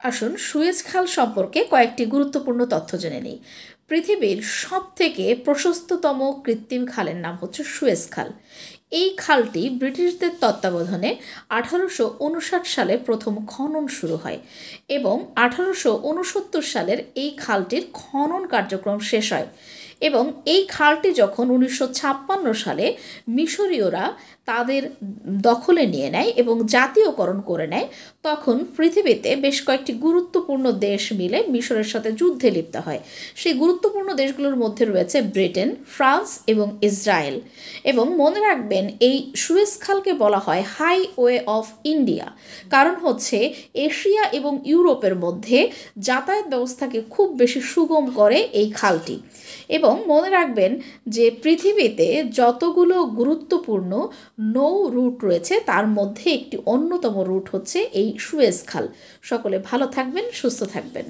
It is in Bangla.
আসুন সুয়েজ খাল সম্পর্কে কয়েকটি গুরুত্বপূর্ণ তথ্য জেনে নিই। পৃথিবীর সবথেকে প্রশস্ততম কৃত্রিম খালের নাম হচ্ছে সুয়েজ খাল। এই খালটি ব্রিটিশদের তত্ত্বাবধানে 1859 সালে প্রথম খনন শুরু হয় এবং 1869 সালের এই খালটির খনন কার্যক্রম শেষ হয়। এবং এই খালটি যখন 1956 সালে মিশরীয়রা তাদের দখলে নিয়ে নেয় এবং জাতীয়করণ করে নেয়, তখন পৃথিবীতে বেশ কয়েকটি গুরুত্বপূর্ণ দেশ মিলে মিশরের সাথে যুদ্ধে লিপ্ত হয়। সেই গুরুত্বপূর্ণ দেশগুলোর মধ্যে রয়েছে ব্রিটেন, ফ্রান্স এবং ইসরায়েল। এবং মনে রাখবেন, এই সুয়েজ খালকে বলা হয় হাইওয়ে অফ ইন্ডিয়া, কারণ হচ্ছে এশিয়া এবং ইউরোপের মধ্যে যাতায়াত ব্যবস্থাকে খুব বেশি সুগম করে এই খালটি। এবং মনে রাখবেন যে পৃথিবীতে যতগুলো গুরুত্বপূর্ণ নৌ রুট রয়েছে তার মধ্যে একটি অন্যতম রুট হচ্ছে এই সুয়েজ খাল। সকলে ভালো থাকবেন, সুস্থ থাকবেন।